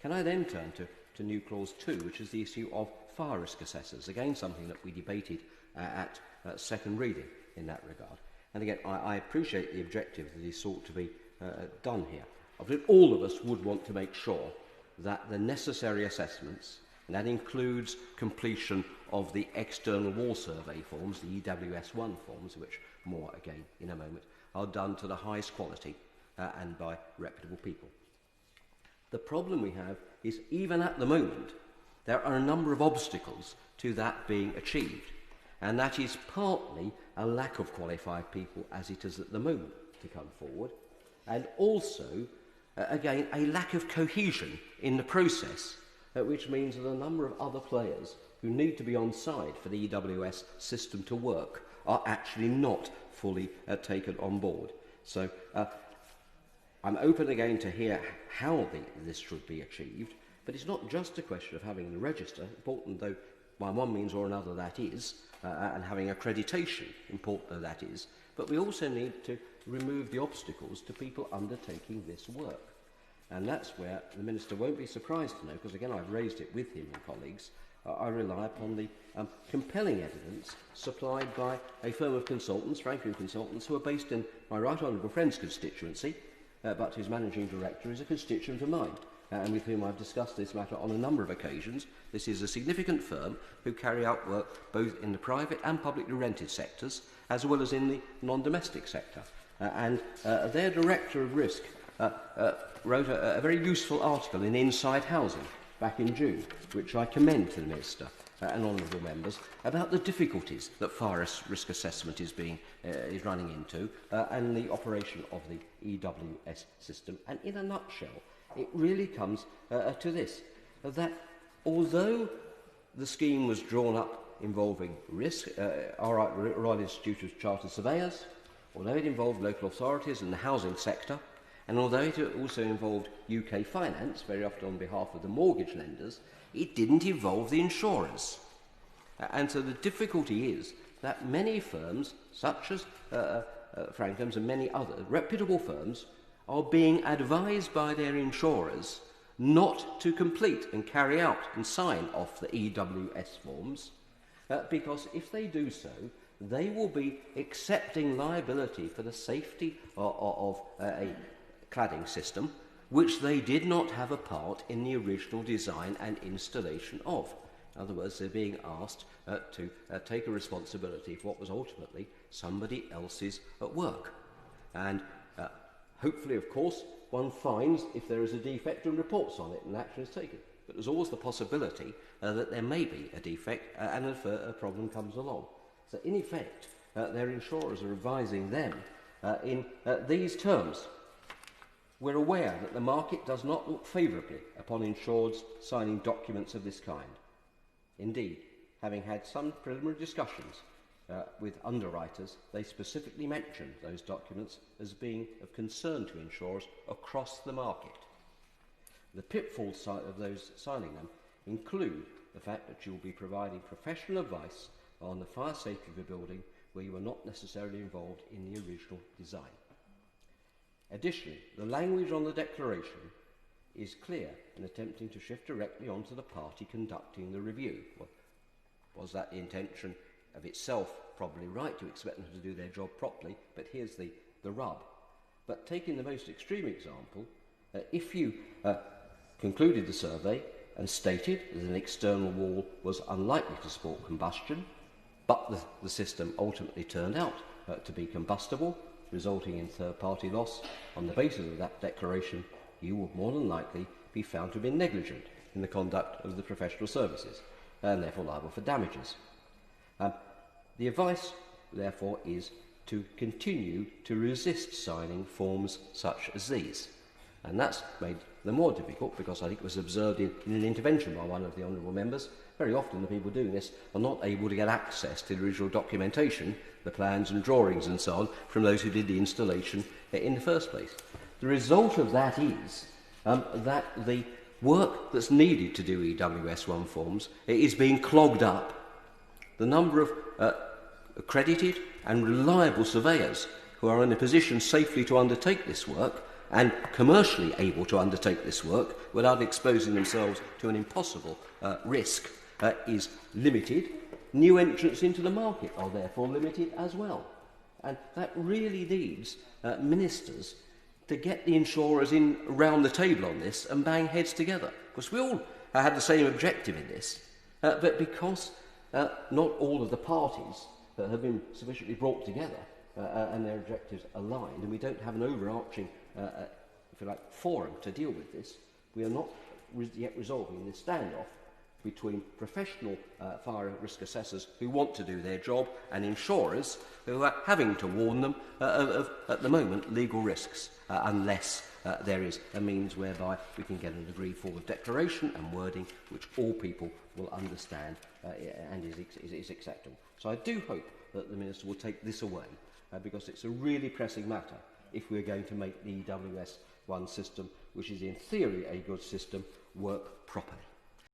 Can I then turn to new clause 2, which is the issue of fire risk assessors? Again, something that we debated at second reading in that regard. And again, I appreciate the objective that is sought to be done here. I believe all of us would want to make sure that the necessary assessments, and that includes completion of the external wall survey forms, the EWS1 forms, which more again in a moment, are done to the highest quality and by reputable people. The problem we have is, even at the moment, there are a number of obstacles to that being achieved. And that is partly a lack of qualified people, as it is at the moment, to come forward. And also, again, a lack of cohesion in the process, which means that a number of other players who need to be on side for the EWS system to work are actually not fully taken on board. So I'm open again to hear how this should be achieved, but it's not just a question of having the register, important though by one means or another that is, and having accreditation, important though that is, but we also need to remove the obstacles to people undertaking this work. And that's where the Minister won't be surprised to know, because again I've raised it with him and colleagues, I rely upon the compelling evidence supplied by a firm of consultants, Frankham consultants, who are based in my right honourable friend's constituency, but whose managing director is a constituent of mine, and with whom I've discussed this matter on a number of occasions. This is a significant firm who carry out work both in the private and publicly rented sectors, as well as in the non-domestic sector. And their Director of Risk wrote a very useful article in Inside Housing back in June, which I commend to the Minister and honourable members, about the difficulties that fire risk assessment is running into and the operation of the EWS system. And in a nutshell, it really comes to this, that although the scheme was drawn up involving Royal Institute of Chartered Surveyors, although it involved local authorities and the housing sector, and although it also involved UK finance, very often on behalf of the mortgage lenders, it didn't involve the insurers. And so the difficulty is that many firms, such as Frankham's and many other reputable firms, are being advised by their insurers not to complete and carry out and sign off the EWS forms, because if they do so, they will be accepting liability for the safety of a cladding system, which they did not have a part in the original design and installation of. In other words, they're being asked to take a responsibility for what was ultimately somebody else's work. And hopefully, of course, one finds if there is a defect and reports on it and action is taken. But there's always the possibility that there may be a defect and a problem comes along. So in effect, their insurers are advising them in these terms. We're aware that the market does not look favourably upon insureds signing documents of this kind. Indeed, having had some preliminary discussions with underwriters, they specifically mentioned those documents as being of concern to insurers across the market. The pitfalls of those signing them include the fact that you will be providing professional advice on the fire safety of a building where you are not necessarily involved in the original design. Additionally, the language on the declaration is clear in attempting to shift directly onto the party conducting the review. Well, was that the intention of itself? Probably right to expect them to do their job properly, but here's the rub. But taking the most extreme example, if you concluded the survey and stated that an external wall was unlikely to support combustion, but the system ultimately turned out to be combustible, resulting in third-party loss, on the basis of that declaration, you will more than likely be found to have been negligent in the conduct of the professional services, and therefore liable for damages. The advice, therefore, is to continue to resist signing forms such as these. And that's made them more difficult because I think it was observed in an intervention by one of the honourable members. Very often the people doing this are not able to get access to the original documentation, the plans and drawings and so on, from those who did the installation in the first place. The result of that is that the work that's needed to do EWS1 forms is being clogged up. The number of accredited and reliable surveyors who are in a position safely to undertake this work and commercially able to undertake this work without exposing themselves to an impossible risk is limited. New entrants into the market are therefore limited as well. And that really needs ministers to get the insurers in round the table on this and bang heads together. Because we all had the same objective in this, but because not all of the parties have been sufficiently brought together and their objectives aligned, and we don't have an overarching, if you like, forum to deal with this, we are not yet resolving this standoff between professional fire risk assessors who want to do their job and insurers who are having to warn them of, at the moment, legal risks, unless there is a means whereby we can get an agreed form of declaration and wording which all people will understand and is acceptable. So I do hope that the Minister will take this away, because it's a really pressing matter if we're going to make the EWS1 system, which is in theory a good system, work properly.